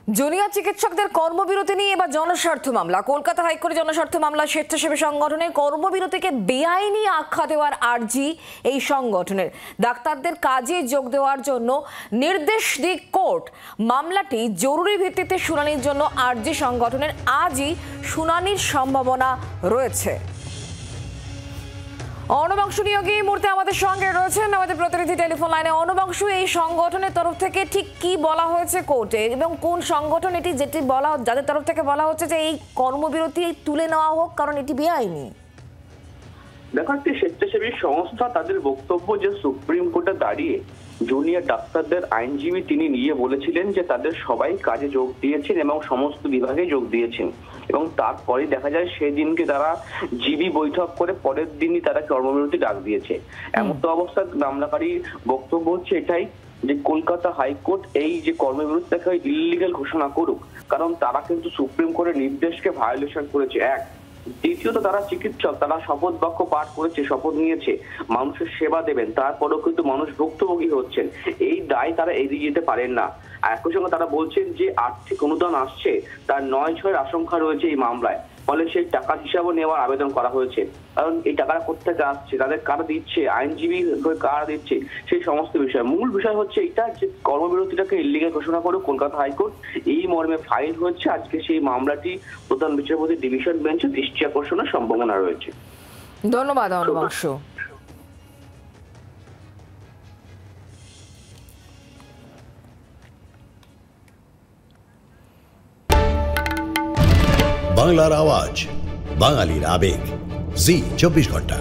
Junior চিকিৎসকদের কর্মবিরতি নিয়ে এবার জনস্বার্থ মামলা। কলকাতা হাইকোর্টে জনস্বার্থ মামলা। স্বেচ্ছাসেবী সংগঠনের কর্মবিরতিকে বেআইনি আখ্যা দেওয়ার আর্জি এই সংগঠনের। ডাক্তারদের কাজে যোগ দেওয়ার জন্য নির্দেশ দিক কোর্ট। মামলাটি জরুরি ভিত্তিতে শুনানির জন্য আর্জি সংগঠনের। আজই শুনানির সম্ভাবনা রয়েছে। অর্ণবাংশু নিয়োগী এই মুহূর্তে আমাদের সঙ্গে রয়েছেন, আমাদের প্রতিনিধি টেলিফোন লাইনে। অর্ণবাংশু, এই সংগঠনের তরফ থেকে ঠিক কি বলা হয়েছে কোর্টে, এবং কোন সংগঠন এটি, যেটি বলা যাদের তরফ থেকে বলা হচ্ছে যে এই কর্মবিরতি তুলে নেওয়া হোক কারণ এটি বেআইনি? দেখো, একটি স্বেচ্ছাসেবী সংস্থা তাদের বক্তব্য যে সুপ্রিম কোর্টে দাঁড়িয়ে জুনিয়র ডাক্তারদের আইনজীবী তিনি নিয়ে বলেছিলেন যে তাদের সবাই কাজে যোগ দিয়েছেন এবং সমস্ত বিভাগে যোগ দিয়েছেন, এবং তারপরে দেখা যায় সেদিনকে তারা জিবি বৈঠক করে পরের দিনই তারা কর্মবিরতি ডাক দিয়েছে। এমন তো অবস্থায় মামলাকারীর বক্তব্য হচ্ছে এটাই যে কলকাতা হাইকোর্ট এই যে কর্মবিরতিটাকে ইল্লিগাল ঘোষণা করুক, কারণ তারা কিন্তু সুপ্রিম কোর্টের নির্দেশকে ভায়োলেশন করেছে। এক, দ্বিতীয়ত তারা চিকিৎসক, তারা শপথ বাক্য পাঠ করেছে, শপথ নিয়েছে মানুষের সেবা দেবেন, তারপরেও কিন্তু মানুষ ভুক্তভোগী হচ্ছেন। এই দায় তারা এড়িয়ে যেতে পারেন না। একই সঙ্গে তারা বলছেন যে আর্থিক অনুদান আসছে, তার ৯/৬ আশঙ্কা রয়েছে এই মামলায়, ফলে সেই টাকার হিসাবও নেওয়ার আবেদন করা হয়েছে। কারণ এই টাকাটা কোথেকে আসছে, তাদের কারা দিচ্ছে, আইনজীবী কারা দিচ্ছে, সেই সমস্ত বিষয়। মূল বিষয় হচ্ছে এটা যে কর্মবিরতিটাকে ইল্লিগাল ঘোষণা করে কলকাতা হাইকোর্ট এই মর্মে ফাইল হচ্ছে। আজকে সেই মামলাটি প্রধান বিচারপতি ডিভিশন বেঞ্চে দৃষ্টি আকর্ষণের সম্ভাবনা রয়েছে। ধন্যবাদ অর্ণবাংশু। বাংলার আওয়াজ, বাঙালির আবেগ, জি 24 ঘন্টা।